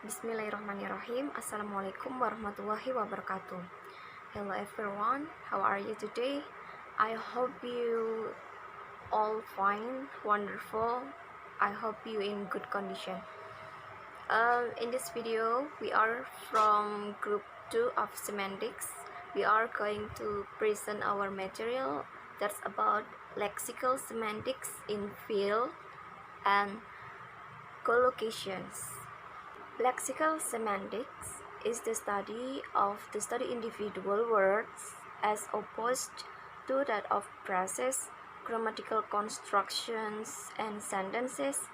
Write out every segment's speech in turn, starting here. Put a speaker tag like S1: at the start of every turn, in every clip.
S1: Bismillahirrahmanirrahim. Assalamualaikum warahmatullahi wabarakatuh. Hello everyone, how are you today? I hope you all fine, wonderful. I hope you in good condition. In this video, we are from group 2 of semantics. We are going to present our material that's about lexical semantics in field and collocations. Lexical semantics is the study of individual words as opposed to that of phrases, grammatical constructions, and sentences.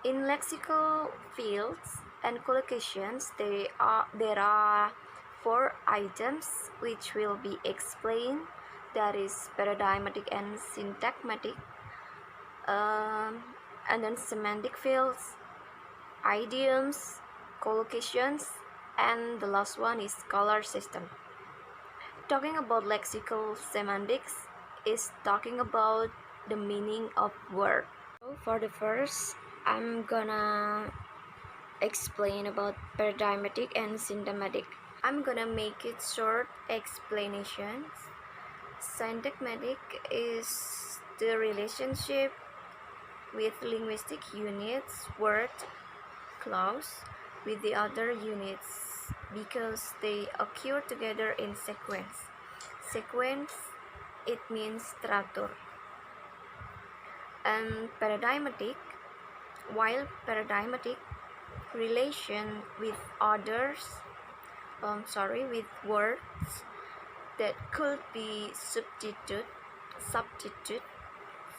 S1: In lexical fields and collocations, there are 4 items which will be explained. That is paradigmatic and syntagmatic, and then semantic fields, idioms, collocations, and the last one is color system. Talking about lexical semantics is talking about the meaning of word. So for the first, I'm gonna explain about paradigmatic and syntagmatic. I'm gonna make it short explanations. Syntagmatic is the relationship with linguistic units, word, clause, with the other units because they occur together in sequence. Sequence, it means teratur. And paradigmatic, while paradigmatic relation with with words that could be substitute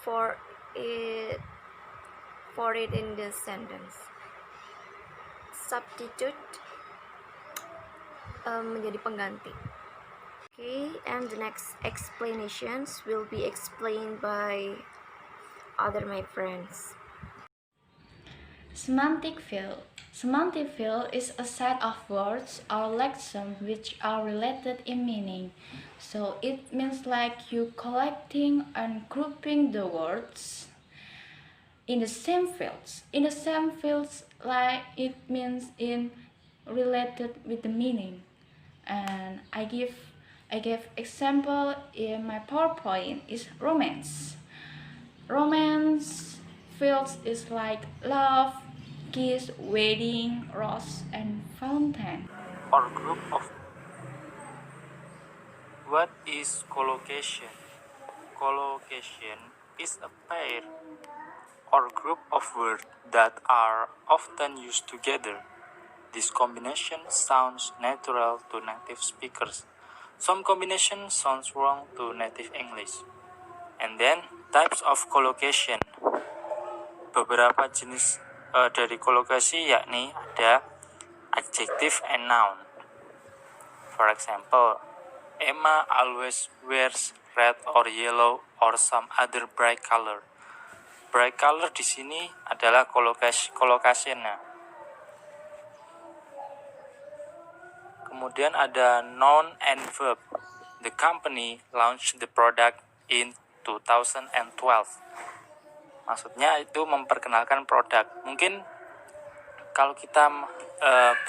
S1: for it in the sentence. Substitute menjadi pengganti. Okay, and the next explanations will be explained by other my friends.
S2: Semantic field. Semantic field is a set of words or lexemes which are related in meaning. So it means like you collecting and grouping the words in the same fields. In the same fields, like it means in related with the meaning. And I give example in my PowerPoint is romance. Romance fields is like love, kiss, wedding, rose, and fountain.
S3: Or group of. What is collocation? Collocation is a pair or group of words that are often used together. This combination sounds natural to native speakers. Some combinations sound wrong to native English. And then types of collocation. Beberapa jenis dari kolokasi yakni ada adjective and noun. For example, Emma always wears red or yellow or some other bright color. Bright color di sini adalah collocation-nya. Kemudian ada noun and verb. The company launched the product in 2012. Maksudnya itu memperkenalkan produk. Mungkin kalau kita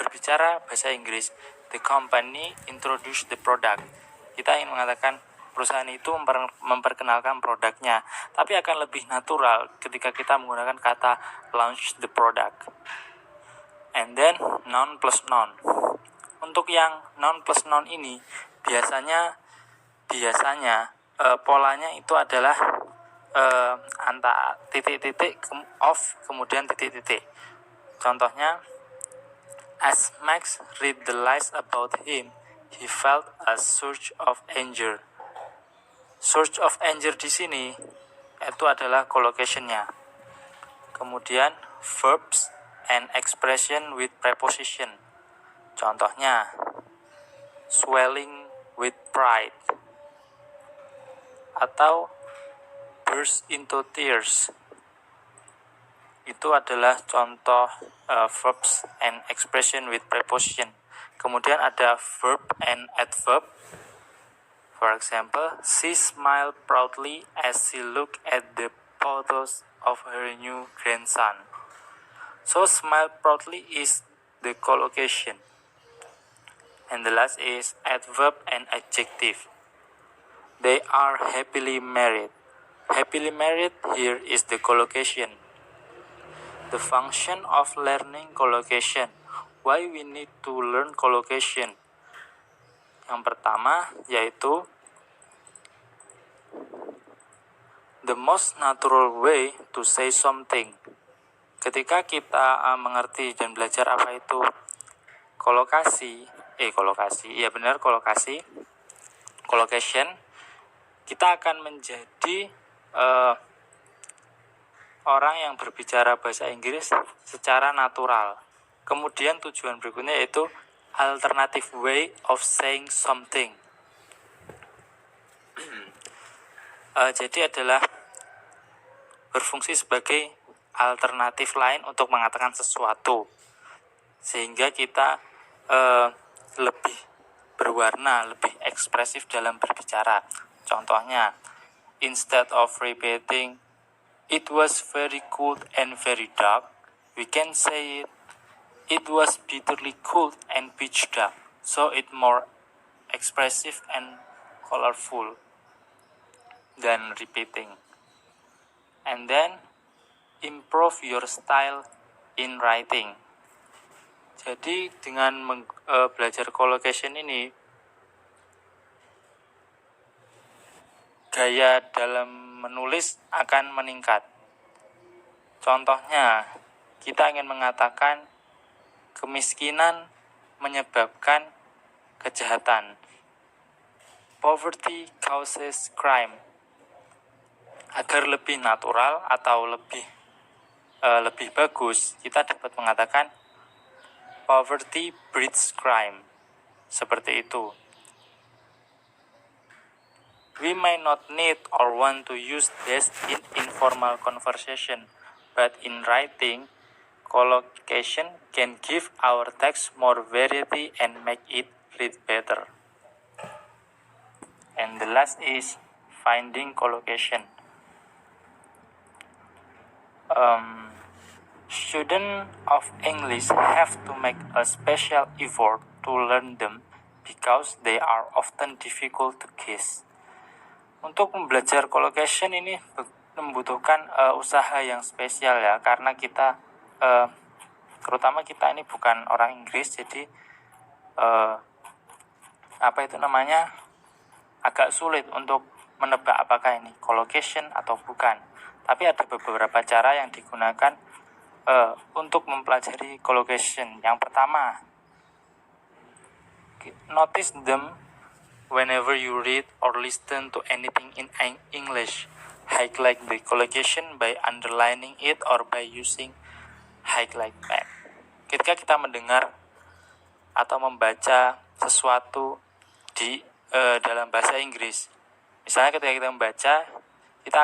S3: berbicara bahasa Inggris, the company introduced the product. Kita ingin mengatakan perusahaan itu memperkenalkan produknya, tapi akan lebih natural ketika kita menggunakan kata launch the product. And then noun plus noun. Untuk yang noun plus noun ini biasanya polanya itu adalah antara titik-titik off kemudian titik-titik. Contohnya, as Max read the lies about him, he felt a surge of anger. Surge of anger di sini itu adalah collocation-nya. Kemudian verbs and expression with preposition. Contohnya, swelling with pride atau burst into tears. Itu adalah contoh verbs and expression with preposition. Kemudian ada verb and adverb. For example, she smiled proudly as she looked at the photos of her new grandson. So smile proudly is the collocation. And the last is adverb and adjective. They are happily married. Happily married here is the collocation. The function of learning collocation. Why we need to learn collocation? Yang pertama yaitu the most natural way to say something. Ketika kita mengerti dan belajar apa itu kolokasi, iya benar kolokasi, collocation, kita akan menjadi orang yang berbicara bahasa Inggris secara natural. Kemudian tujuan berikutnya yaitu alternative way of saying something. Jadi adalah berfungsi sebagai alternatif lain untuk mengatakan sesuatu, sehingga kita lebih berwarna, lebih ekspresif dalam berbicara. Contohnya, instead of repeating it was very cold and very dark, we can say it was bitterly cold and pitch dark. So it more expressive and colorful than repeating. And then improve your style in writing. Jadi dengan belajar collocation ini, gaya dalam menulis akan meningkat. Contohnya, kita ingin mengatakan kemiskinan menyebabkan kejahatan. Poverty causes crime. Agar lebih natural atau lebih bagus, kita dapat mengatakan poverty breeds crime. Seperti itu. We may not need or want to use this in informal conversation, but in writing, collocation can give our text more variety and make it read better. And the last is finding collocation. Students of English have to make a special effort to learn them because they are often difficult to guess. Untuk belajar collocation ini membutuhkan usaha yang spesial ya, karena kita terutama kita ini bukan orang Inggris, jadi agak sulit untuk menebak apakah ini collocation atau bukan. Tapi ada beberapa cara yang digunakan untuk mempelajari collocation. Yang pertama, notice them whenever you read or listen to anything in English. Highlight the collocation by underlining it or by using highlight pen. Ketika kita mendengar atau membaca sesuatu di dalam bahasa Inggris, misalnya ketika kita membaca, kita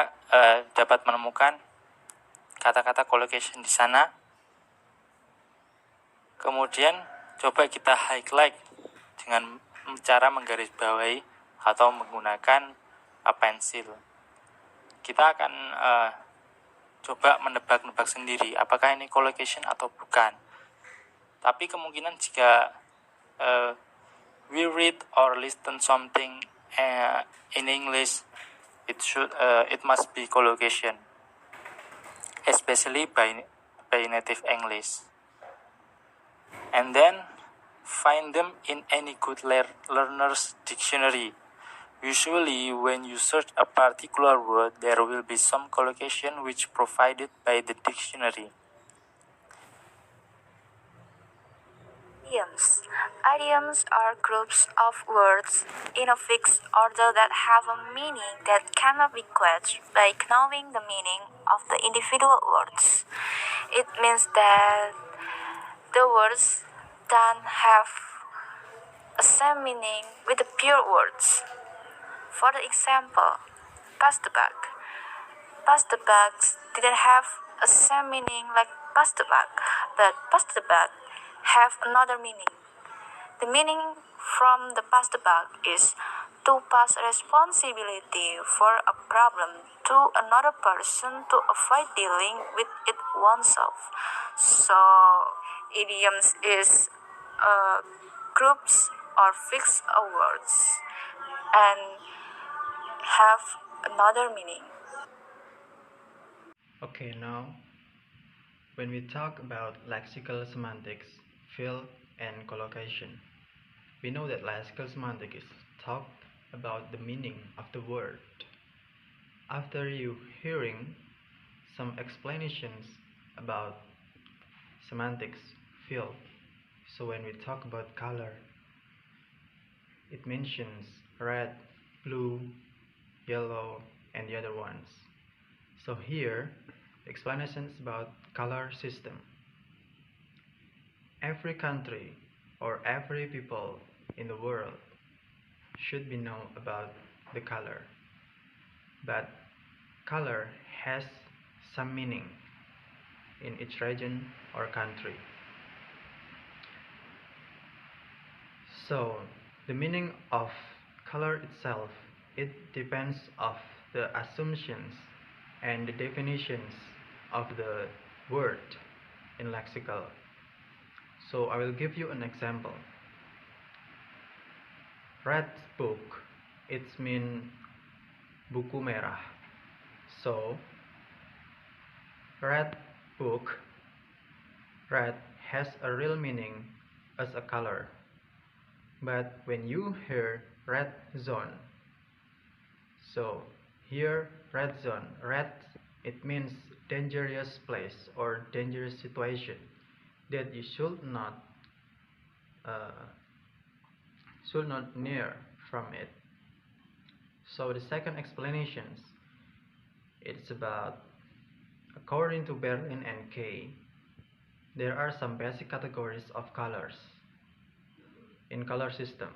S3: dapat menemukan kata-kata collocation di sana. Kemudian coba kita highlight dengan cara menggarisbawahi atau menggunakan pensil. Kita akan coba menebak-nebak sendiri apakah ini collocation atau bukan. Tapi kemungkinan jika we read or listen something in English, it must be collocation, especially by native English. And then find them in any good learner's dictionary. Usually when you search a particular word, there will be some collocation which provided by the dictionary.
S4: Idioms. Idioms are groups of words in a fixed order that have a meaning that cannot be quenched by knowing the meaning of the individual words. It means that the words don't have a same meaning with the pure words. For the example, pass the bag. Pass the bags didn't have a same meaning like pass the bag, but pass the bag have another meaning. The meaning from the pass the bag is to pass responsibility for a problem to another person to avoid dealing with it oneself. So, idioms is groups or fixed words and have another meaning.
S5: Okay, now when we talk about lexical semantics, field, and collocation, we know that lexical semantics is talk about the meaning of the word. After you hearing some explanations about semantics, field, so when we talk about color, it mentions red, blue, yellow, and the other ones. So here, explanations about color system. Every country or every people in the world should be know about the color. But color has some meaning in each region or country. So the meaning of color itself, it depends of the assumptions and the definitions of the word in lexical. So I will give you an example. Red book, it's mean buku merah. So red book, red has a real meaning as a color. But when you hear red zone, so here red zone, red, it means dangerous place or dangerous situation that you uh, should not near from it. So the second explanations, it's about according to Berlin and Kay, there are some basic categories of colors in color system.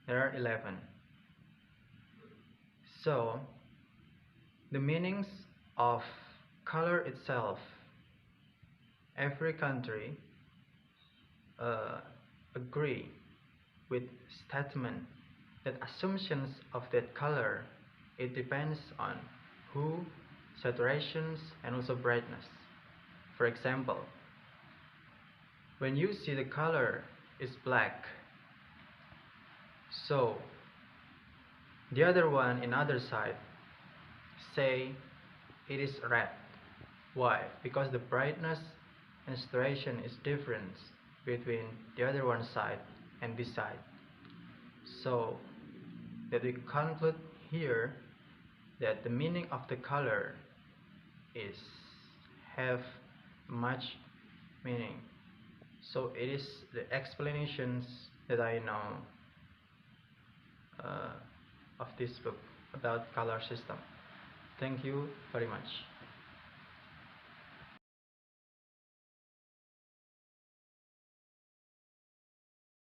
S5: There are 11. So the meanings of color itself, every country agree with statement that assumptions of that color, it depends on hue, saturations, and also brightness. For example, when you see the color is black, so the other one in other side say it is red. Why? Because the brightness and saturation is different between the other one side and this side. So that we conclude here that the meaning of the color is have much meaning. So it is the explanations that I know of this book about color system. Thank you very much.